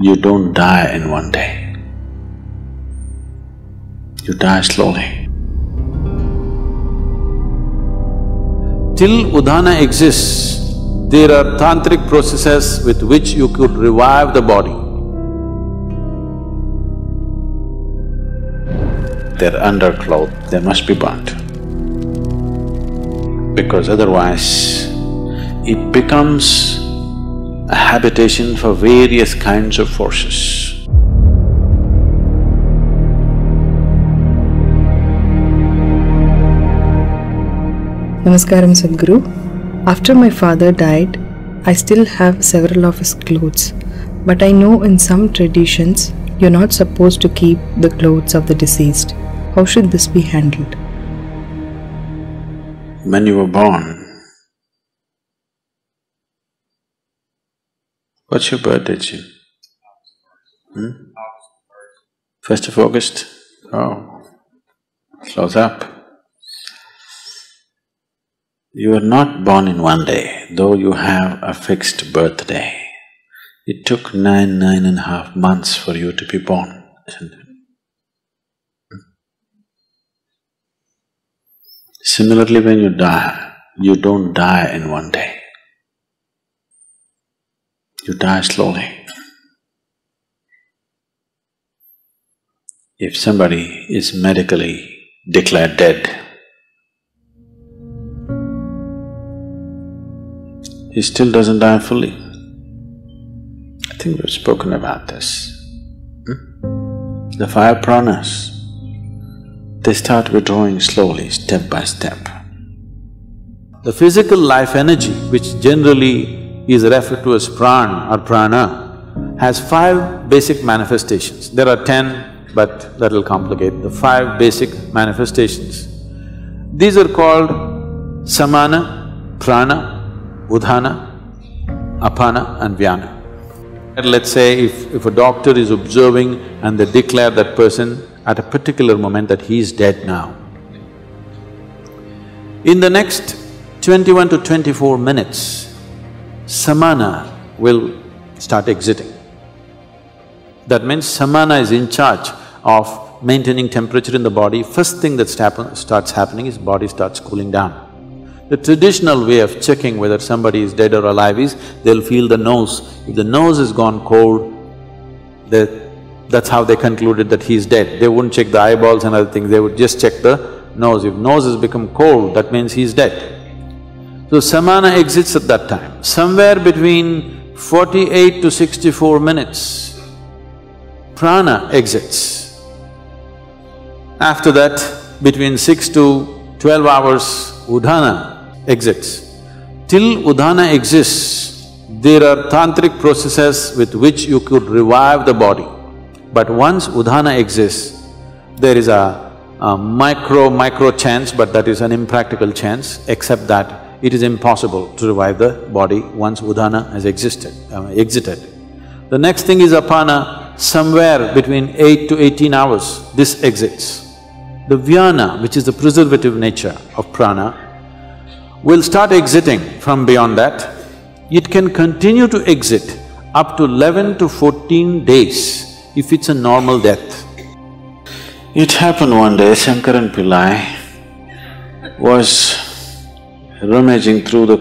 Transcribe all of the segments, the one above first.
You don't die in one day. You die slowly. Till udhana exists, there are tantric processes with which you could revive the body. Their undercloth, they must be burnt. Because otherwise, it becomes a habitation for various kinds of forces. Namaskaram Sadhguru. After my father died, I still have several of his clothes, but I know in some traditions you're not supposed to keep the clothes of the deceased. How should this be handled? When you were born, what's your birthday, Jim? 1st of August? Oh, close up. You are not born in one day, though you have a fixed birthday. It took 9.5 months for you to be born, isn't it? Similarly, when you die, you don't die in one day. You die slowly. If somebody is medically declared dead, he still doesn't die fully. I think we've spoken about this. The 5 pranas, they start withdrawing slowly, step by step. The physical life energy, which generally is referred to as pran or prana, has 5 basic manifestations. There are 10, but that'll complicate. The 5 basic manifestations. These are called samana, prana, udhana, apana and vyana. Let's say if a doctor is observing and they declare that person at a particular moment that he is dead now. In the next 21 to 24 minutes, samana will start exiting. That means samana is in charge of maintaining temperature in the body. First thing that starts happening is body starts cooling down. The traditional way of checking whether somebody is dead or alive is, they'll feel the nose. If the nose has gone cold, that's how they concluded that he's dead. They wouldn't check the eyeballs and other things, they would just check the nose. If nose has become cold, that means he's dead. So samana exits at that time. Somewhere between 48 to 64 minutes, prana exits. After that, between 6 to 12 hours, udhana exits. Till udhana exists, there are tantric processes with which you could revive the body. But once udhana exists, there is a micro chance, but that is an impractical chance, except that it is impossible to revive the body once udhana has exited. The next thing is apana, somewhere between 8 to 18 hours, this exits. The vyana, which is the preservative nature of prana, will start exiting from beyond that. It can continue to exit up to 11 to 14 days if it's a normal death. It happened one day, Shankaran Pillai was rummaging through the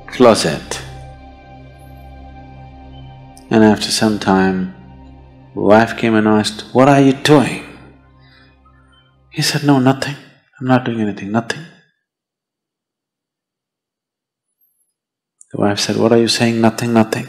closet, and after some time, wife came and asked, "What are you doing?" He said, "No, nothing. I'm not doing anything, nothing." The wife said, "What are you saying, nothing, nothing?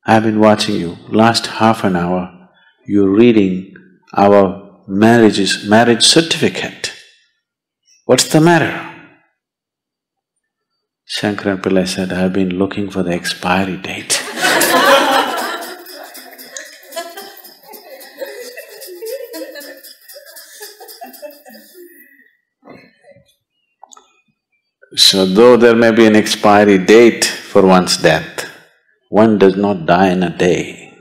I've been watching you. Last half an hour, you're reading our marriage certificate. What's the matter?" Shankaran Pillai said, "I've been looking for the expiry date." So though there may be an expiry date for one's death, one does not die in a day.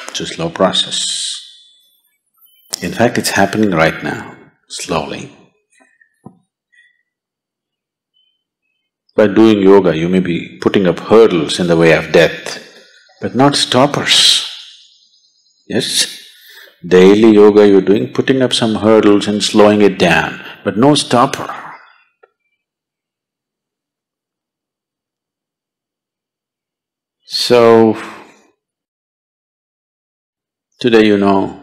It's a slow process. In fact, it's happening right now, slowly. By doing yoga, you may be putting up hurdles in the way of death, but not stoppers. Yes? Daily yoga you're doing, putting up some hurdles and slowing it down, but no stopper. So, today you know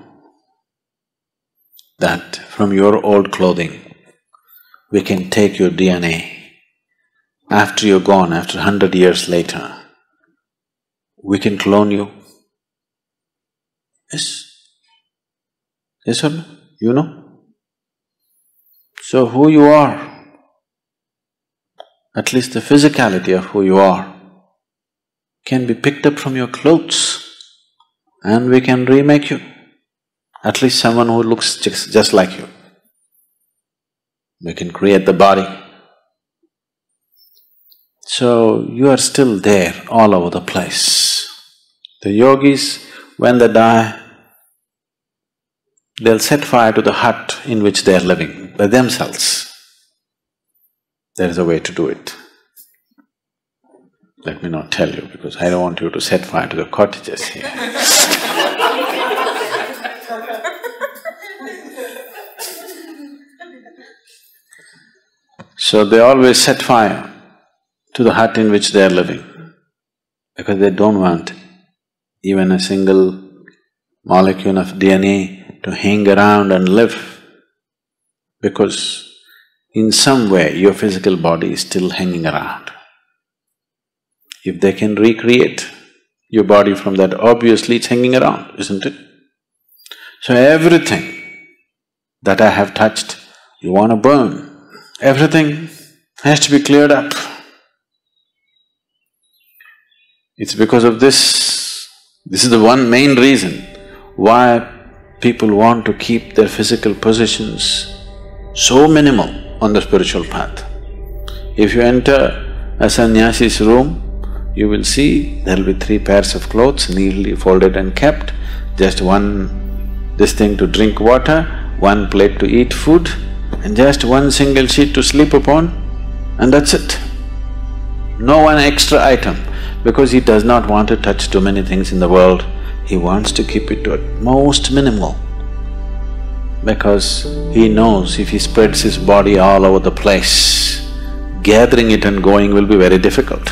that from your old clothing, we can take your DNA. After you're gone, after 100 years later, we can clone you. Yes? Yes or no? You know? So who you are, at least the physicality of who you are, can be picked up from your clothes and we can remake you. At least someone who looks just like you. We can create the body. So you are still there all over the place. The yogis, when they die, they'll set fire to the hut in which they are living by themselves. There is a way to do it. Let me not tell you because I don't want you to set fire to the cottages here. So they always set fire to the hut in which they are living because they don't want even a single molecule of DNA to hang around and live, because in some way your physical body is still hanging around. If they can recreate your body from that, obviously it's hanging around, isn't it? So everything that I have touched, you want to burn. Everything has to be cleared up. It's because of this. This is the one main reason why people want to keep their physical possessions so minimal on the spiritual path. If you enter a sannyasi's room, you will see there'll be 3 pairs of clothes neatly folded and kept, just this thing to drink water, 1 plate to eat food, and just 1 single sheet to sleep upon, and that's it. No one extra item, because he does not want to touch too many things in the world. He wants to keep it to at most minimal, because he knows if he spreads his body all over the place, gathering it and going will be very difficult.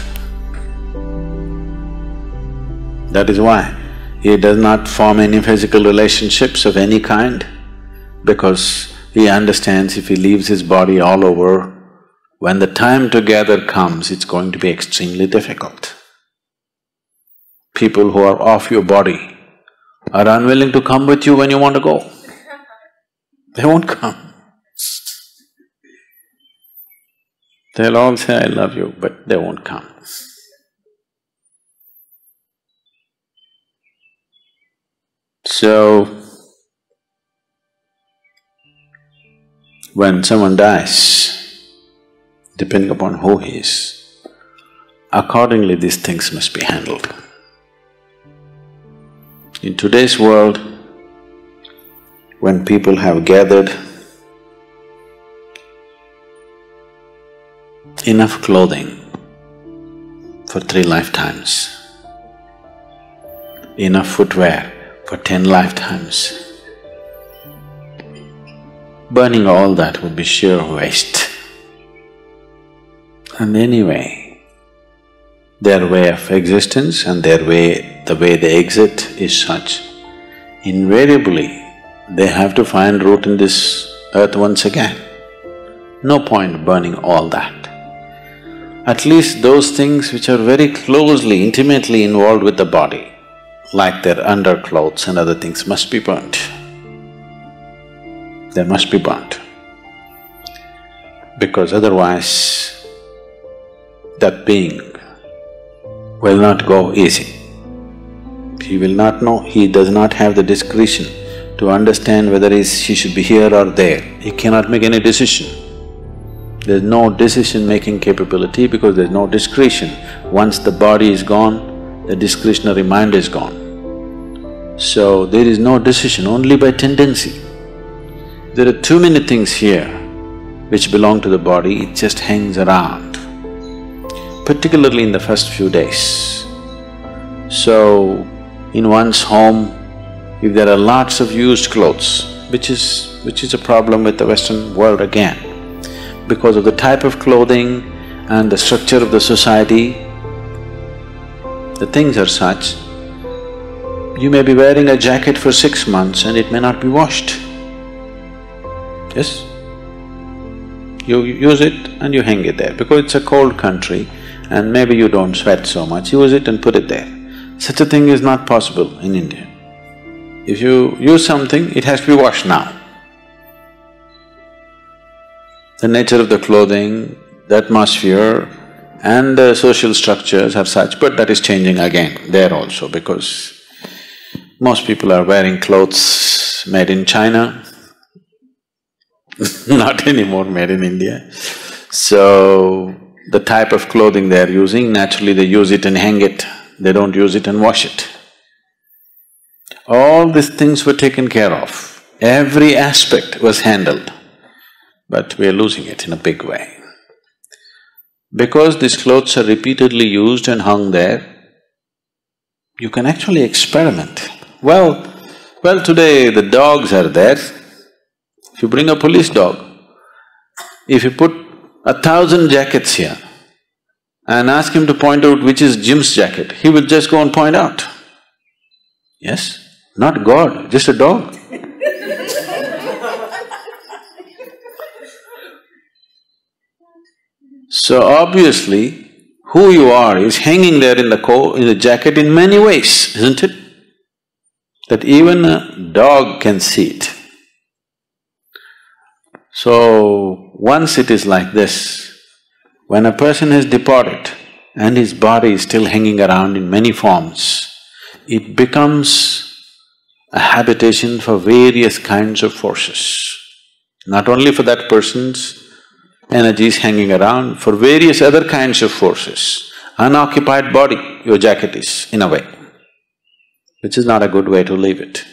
That is why he does not form any physical relationships of any kind, because he understands if he leaves his body all over, when the time to gather comes, it's going to be extremely difficult. People who are off your body are unwilling to come with you when you want to go. They won't come. They'll all say, I love you, but they won't come. So, when someone dies, depending upon who he is, accordingly these things must be handled. In today's world, when people have gathered enough clothing for 3 lifetimes, enough footwear for 10 lifetimes, burning all that would be sheer waste. And anyway, their way of existence and the way they exit is such, invariably they have to find root in this earth once again. No point burning all that. At least those things which are very closely, intimately involved with the body, like their underclothes and other things, must be burnt. They must be burnt. Because otherwise, that being will not go easy. He will not know, he does not have the discretion to understand whether he should be here or there. He cannot make any decision. There's no decision-making capability because there's no discretion. Once the body is gone, the discretionary mind is gone. So there is no decision, only by tendency. There are too many things here which belong to the body, it just hangs around, particularly in the first few days. So, in one's home, if there are lots of used clothes, which is a problem with the Western world again, because of the type of clothing and the structure of the society, the things are such, you may be wearing a jacket for 6 months and it may not be washed. Yes? You use it and you hang it there because it's a cold country and maybe you don't sweat so much, use it and put it there. Such a thing is not possible in India. If you use something, it has to be washed now. The nature of the clothing, the atmosphere and the social structures are such, but that is changing again there also because most people are wearing clothes made in China, not anymore made in India. So, the type of clothing they are using, naturally they use it and hang it, they don't use it and wash it. All these things were taken care of, every aspect was handled, but we are losing it in a big way. Because these clothes are repeatedly used and hung there, you can actually experiment. Well, today the dogs are there. If you bring a police dog, if you put 1,000 jackets here and ask him to point out which is Jim's jacket, he will just go and point out. Yes? Not God, just a dog. So obviously, who you are is hanging there in the jacket in many ways, isn't it? That even a dog can see it. So, once it is like this, when a person has departed and his body is still hanging around in many forms, it becomes a habitation for various kinds of forces. Not only for that person's energies hanging around, for various other kinds of forces. Unoccupied body, your jacket is, in a way, which is not a good way to leave it.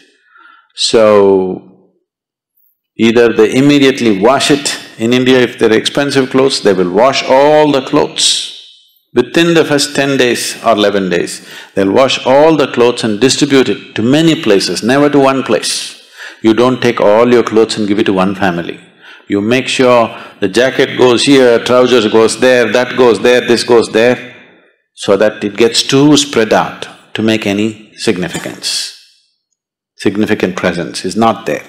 So, either they immediately wash it. In India, if they're expensive clothes, they will wash all the clothes. Within the first 10 days or 11 days, they'll wash all the clothes and distribute it to many places, never to one place. You don't take all your clothes and give it to one family. You make sure the jacket goes here, trousers goes there, that goes there, this goes there, so that it gets too spread out to make any significance. Significant presence is not there.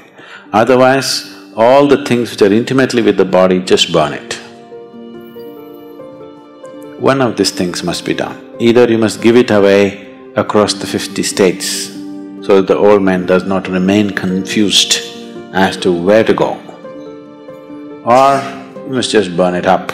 Otherwise, all the things which are intimately with the body, just burn it. One of these things must be done. Either you must give it away across the 50 states so that the old man does not remain confused as to where to go, or you must just burn it up.